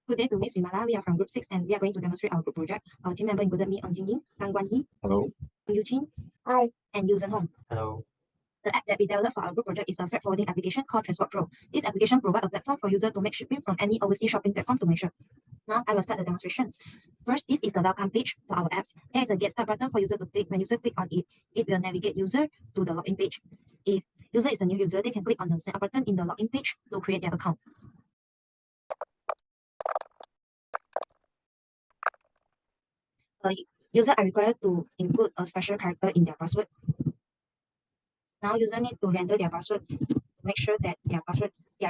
Good day to Miss Vimala. We are from Group 6 and we are going to demonstrate our group project. Our team member included me, Ng Jingying, Kang Guan Yi, Hello. Yu Qin, Hi. and Yu Zhen Hong. Hello. The app that we developed for our group project is a freight forwarding application called TransportPro. This application provides a platform for users to make shipping from any overseas shopping platform to Malaysia. Now I will start the demonstrations. First, this is the welcome page for our apps. There is a get start button for user to click. When user click on it, it will navigate user to the login page. If user is a new user, they can click on the sign up button in the login page to create their account. Users are required to include a special character in their password. Now user need to render their password to make sure that their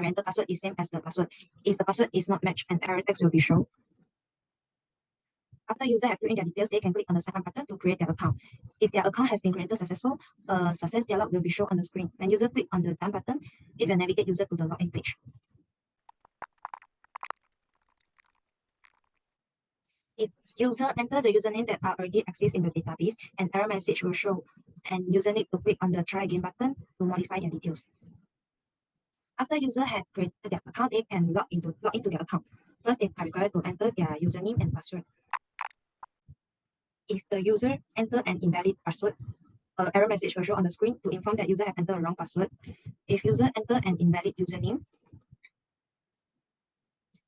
render password is same as the password. If the password is not matched, an error text will be shown. After user have filled in their details, they can click on the sign up button to create their account. If their account has been created successful, a success dialog will be shown on the screen. When user click on the done button, it will navigate user to the login page. If user enter the username that are already exists in the database, an error message will show, and user need to click on the try again button to modify their details. After user had created their account, they can log into their account. First, they are required to enter their username and password. If the user enter an invalid password, an error message will show on the screen to inform that user have entered a wrong password. If user enter an invalid username,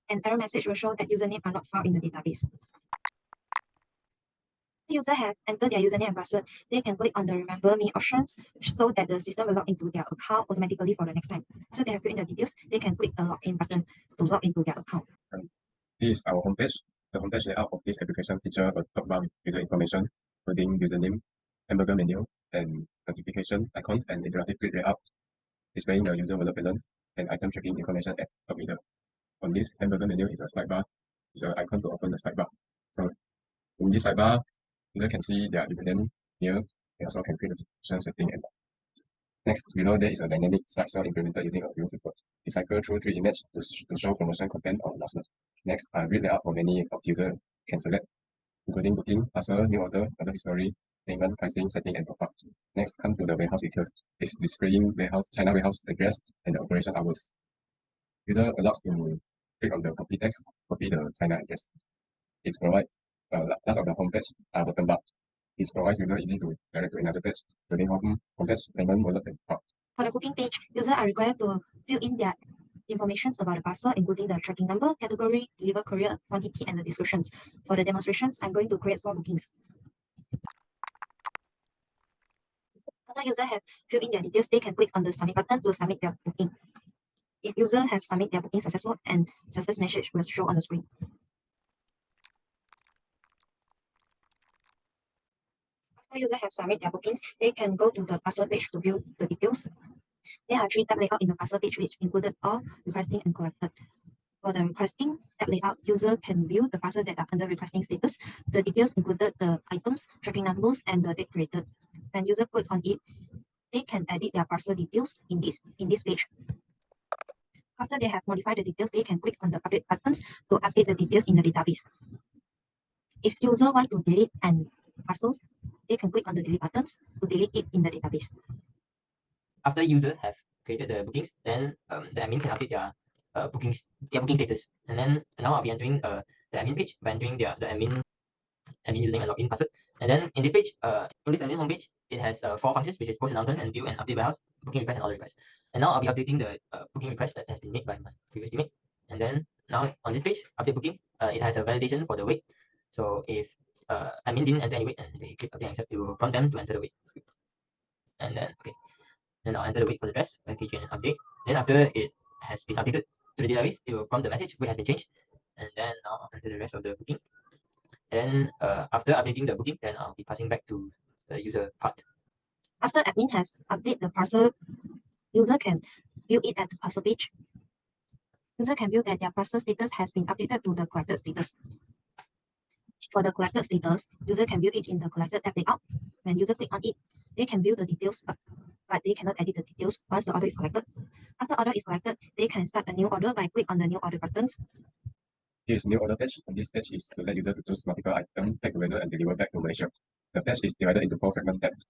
an error message will show that username are not found in the database. If user have entered their username and password, they can click on the remember me options so that the system will log into their account automatically for the next time. After they have filled in the details, they can click the login button to log into their account. This is our homepage. The homepage layout of this application features a top bar with user information, including username, hamburger menu, and notification icons and interactive grid layout, displaying the user wallet balance and item tracking information at top middle. On this hamburger menu is a sidebar. It's an icon to open the sidebar. So in this sidebar, user can see their username here. They also can create a description setting and next below there is a dynamic slideshow implemented using a view report. We cycle through 3 images to show promotion content or announcement. Next, grid layout for many of user can select, including booking, parcel, new order history, payment, pricing, setting, and profile. Next, come to the warehouse details. It's displaying China warehouse address and the operation hours. User allows to click on the copy text, copy the China address. It provides last of the homepage button bar. It provides user easy to direct to another page, including homepage, payment, wallet, and profile. For the booking page, users are required to fill in their information about the parcel, including the tracking number, category, deliver courier, quantity, and the descriptions. For the demonstrations, I'm going to create 4 bookings. After users have filled in their details, they can click on the submit button to submit their booking. If users have submit their booking successful, and success message will show on the screen. After user has submit their bookings, they can go to the parcel page to view the details. There are 3 tab layout in the parcel page, which included all, requesting, and collected. For the requesting tab layout, user can view the parcel that are under requesting status. The details included the items, tracking numbers, and the date created. When user click on it, they can edit their parcel details in this page. After they have modified the details, they can click on the update buttons to update the details in the database. If user want to delete an parcels, they can click on the delete buttons to delete it in the database. After user have created the bookings, then the admin can update their booking status. And then now I'll be entering the admin page by entering the admin username and login password. And then in this page, in this admin homepage, it has 4 functions, which is post announcement and view and update warehouse, booking request, and order request. And now I'll be updating the booking request that has been made by my previous teammate. And then now on this page, update booking, it has a validation for the weight. So if admin didn't enter any weight and they click update and accept, it will prompt them to enter the weight. And then then I'll enter the weight for the dress, package, and update. Then after it has been updated to the database, it will prompt the message weight has been changed. And then I'll enter the rest of the booking. And after updating the booking, then I'll be passing back to the user part. After admin has updated the parcel, user can view it at the parcel page. User can view that their parcel status has been updated to the collected status. For the collected status, user can view it in the collected tab layout. When user click on it, they can view the details, but they cannot edit the details once the order is collected. After order is collected, they can start a new order by click on the new order buttons. Here's new order page. On this page is to let user to choose multiple items, pack together, and deliver back to Malaysia. The page is divided into 4 fragment tabs.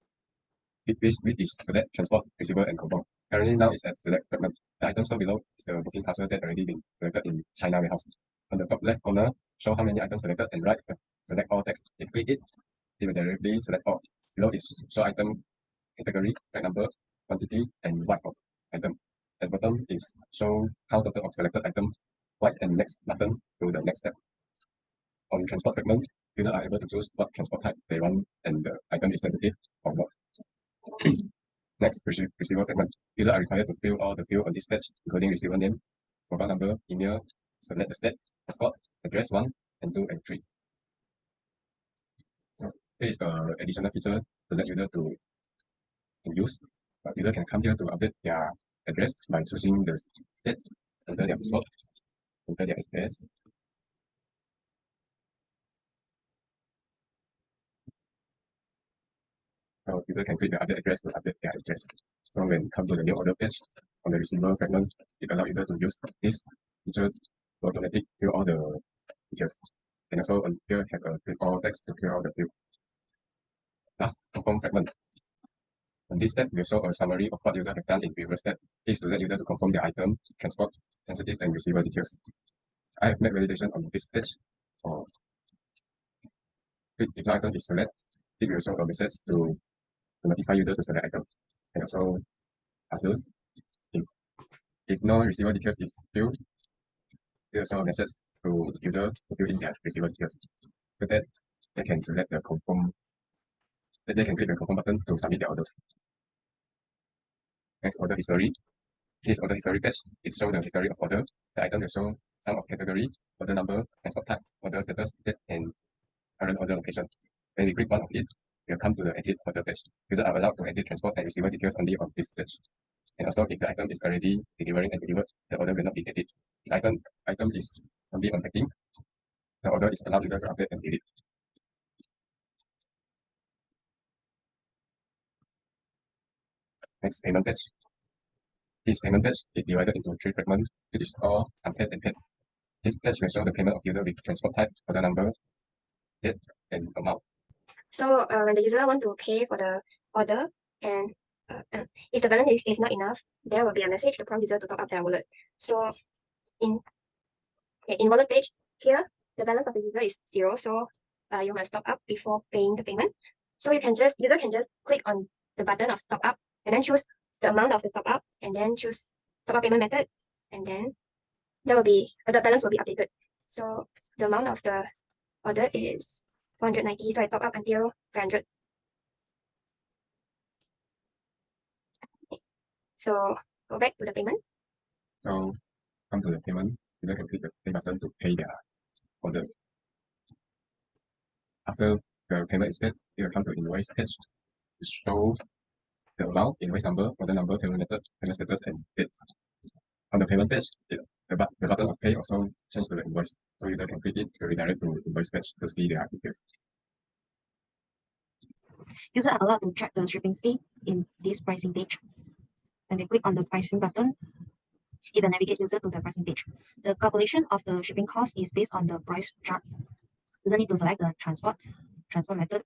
Which is select, transport, receiver, and confirm. Currently now it's at select fragment. The item shown below is the booking parcel that already been collected in China warehouse. On the top left corner, show how many items selected and right select all text. If click it will directly select all. Below is show item category, right number, quantity, and white of item. At bottom is show count total of selected item, white and next button to the next step. On transport fragment, users are able to choose what transport type they want and the item is sensitive or not. Next, receiver fragment. Users are required to fill all the fields on this page, including receiver name, mobile number, email, select the state, passport, address 1, and 2, and 3. So here is the additional feature to let user to use. User can come here to update their address by choosing the state, enter their passport, enter their address. So user can click the update address to update their address. So when come to the new order page on the receiver fragment, it allows user to use this feature to automatically fill all the details. And also on here have a fill all text to clear all the field. Last, confirm fragment. On this step, we show a summary of what user have done in previous step. Is to let user to confirm the item, transport, sensitive, and receiver details. I have made validation on this page. If the item is select, it will show a message to notify user to select item. And also others, if no receiver details is filled, it will show a message to user to fill in their receiver details. So that they can select the confirm, they can click the confirm button to submit their orders. Next, order history. This order history page, it shows the history of order. The item will show sum of category, order number, transport type, order status, date, and current order location. When we click one of it, we'll come to the edit order page. Users are allowed to edit transport and receiver details only on this page. And also, if the item is already delivering and delivered, the order will not be edited. If item is only on packing, the order is allowed user to update and edit. Next, payment page. This payment page is divided into 3 fragments. It is all unpaid and paid. This page will show the payment of user with transport type, order number, date, and amount. So when the user want to pay for the order and if the balance is not enough, there will be a message to prompt user to top up their wallet. So in wallet page here, the balance of the user is 0, so you must top up before paying the payment. So user can just click on the button of top up and then choose the amount of the top up and then choose top up payment method, and then there will be the balance will be updated. So the amount of the order is 490, so I top up until 500. So go back to the payment. So come to the payment, user can click the pay button to pay their order. After the payment is paid, it will come to invoice page to show the amount, invoice number, order number, payment method, payment status, and date. On the payment page, the button of pay also change to the invoice, so user can click it to redirect to invoice page to see their details. Users are allowed to track the shipping fee in this pricing page. When they click on the pricing button, it will navigate user to the pricing page. The calculation of the shipping cost is based on the price chart. User need to select the transport method,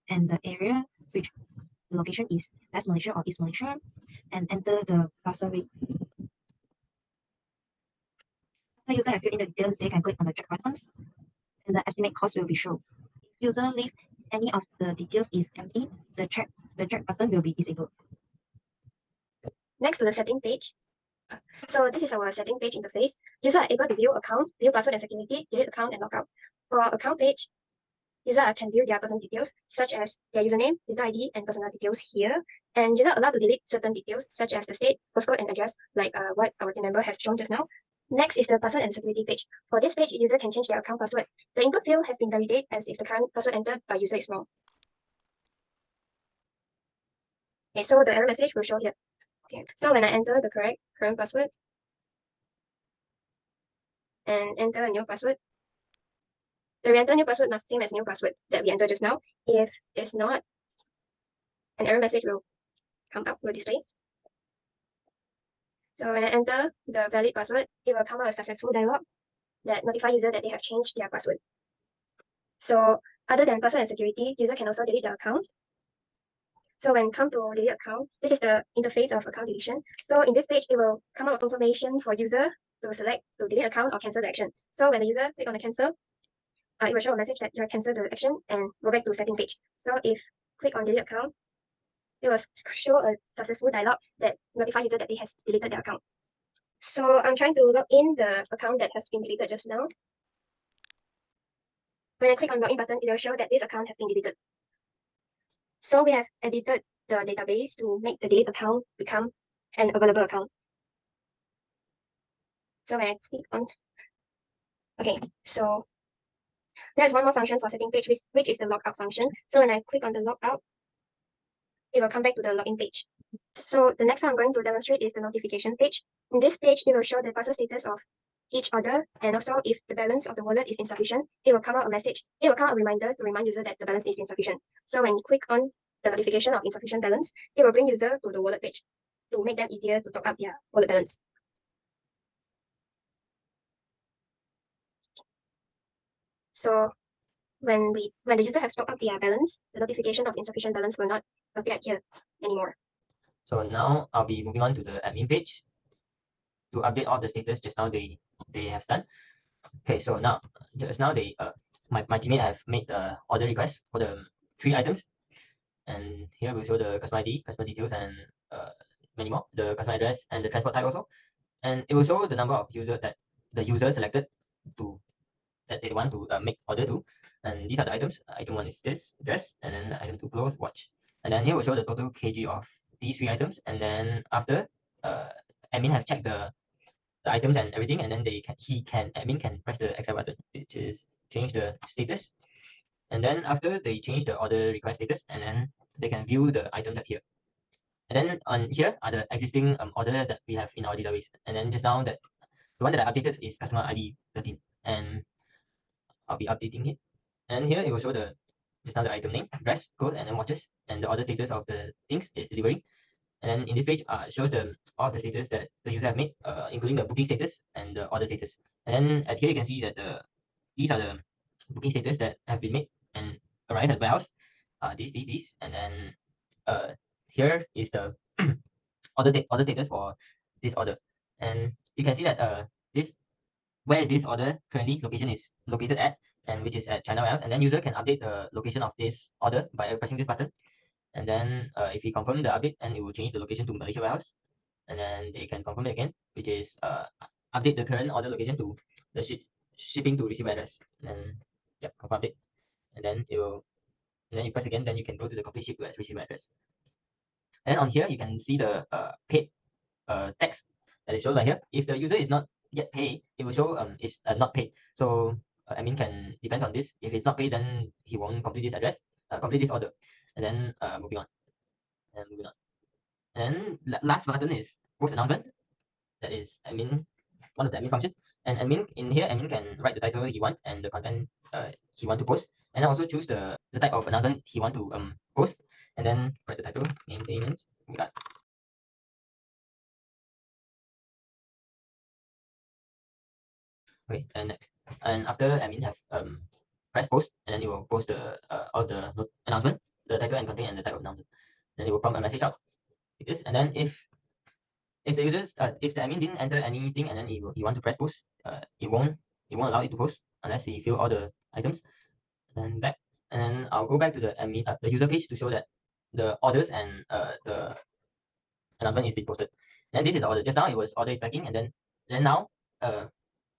and the area which the location is West Malaysia or East Malaysia, and enter the parcel rate. After user have filled in the details, they can click on the check buttons, and the estimate cost will be shown. If user leave any of the details is empty, the check button will be disabled. Next to the setting page. So this is our setting page interface. User are able to view account, view password and security, delete account, and logout. For account page, user can view their personal details such as their username, user ID, and personal details here. And user allowed to delete certain details such as the state, postcode, and address, like what our team member has shown just now. Next is the password and security page. For this page, user can change their account password. The input field has been validated as if the current password entered by user is wrong. Okay, so the error message will show here. Okay, so when I enter the current password and enter a new password, the re-enter new password must same as new password that we entered just now. If it's not, an error message will come up, will display. So when I enter the valid password, it will come out a successful dialog that notify user that they have changed their password. So other than password and security, user can also delete the account. So when come to delete account, this is the interface of account deletion. So in this page, it will come out with information for user to select to delete account or cancel the action. So when the user click on the cancel, it will show a message that you have cancelled the action and go back to setting page. So if click on delete account, it will show a successful dialog that notify user that they has deleted their account. So I'm trying to log in the account that has been deleted just now. When I click on login button, it will show that this account has been deleted. So we have edited the database to make the delete account become an available account. So when I click on, okay, so there's one more function for setting page, which is the logout function. So when I click on the logout, it will come back to the login page. So the next one I'm going to demonstrate is the notification page. In this page, it will show the parcel status of each order, and also if the balance of the wallet is insufficient, it will come out a message. It will come out a reminder to remind user that the balance is insufficient. So when you click on the notification of insufficient balance, it will bring user to the wallet page to make them easier to top up their wallet balance. So when the user has topped up their balance, the notification of insufficient balance will not appear here anymore. So now I'll be moving on to the admin page to update all the status just now they have done. Okay, so now just now they my teammate have made the order request for the 3 items, and here we'll show the customer ID, customer details, and many more, the customer address and the transport type also, and it will show the number of user that the user selected to that they want to make order to, and these are the items. Item 1 is this dress, and then item 2 clothes, watch, and then here will show the total kg of these 3 items, and then after admin have checked the items and everything, and then admin can press the accept button, which is change the status, and then after they change the order request status, and then they can view the items that here, and then on here are the existing order that we have in our database, and then just now that the one that I updated is customer ID 13, and I'll be updating it, and here it will show the just now the item name, dress, clothes, and then watches, and the order status of the things is delivery. And then in this page, shows all the status that the user have made, including the booking status and the order status. And then at here you can see that these are the booking status that have been made and arrived at the warehouse. These, and then here is the order status for this order. And you can see that this where is this order currently location is located at, and which is at China warehouse. And then user can update the location of this order by pressing this button. And then if we confirm the update, and it will change the location to Malaysia warehouse, and then they can confirm it again, which is update the current order location to the shipping to receiver address, and then yep, confirm it, and then it will, and then you press again, then you can go to the complete ship to receiver address. And then on here you can see the paid text that is shown right here. If the user is not yet paid, it will show is not paid. So admin can depends on this. If it's not paid, then he won't complete this address, complete this order. And then moving on. And last button is post announcement. That is admin, one of the admin functions. And admin in here, admin can write the title he wants and the content he want to post, and then also choose the type of announcement he want to post, and then write the title, maintenance. Okay, and next, and after admin have press post, and then it will post the all the announcement, the title and content and the type of announcement. Then it will prompt a message out like this, and then if the users if the admin didn't enter anything, and then he want to press post, it won't allow it to post unless he fill all the items. And then back, and then I'll go back to the admin the user page to show that the orders and the announcement is being posted. And this is the order. Just now it was order is packing, and then now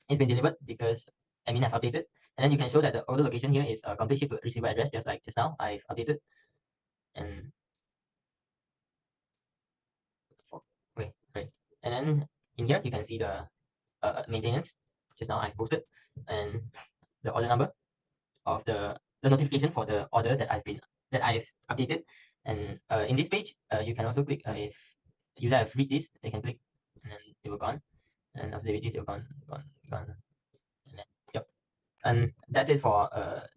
it's been delivered because admin have updated. And then you can show that the order location here is a complete ship to receiver address, just like just now I've updated. And okay, right. And then in here you can see the maintenance. Just now I've posted, and the order number of the notification for the order that I've updated. And in this page, you can also click if user have read this, they can click, and then it will gone. And after they read this, it will gone. And then, yep. And that's it for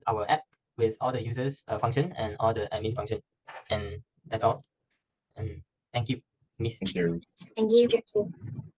our app with all the users function and all the admin function. And that's all. And thank you, Miss. Thank you. Thank you.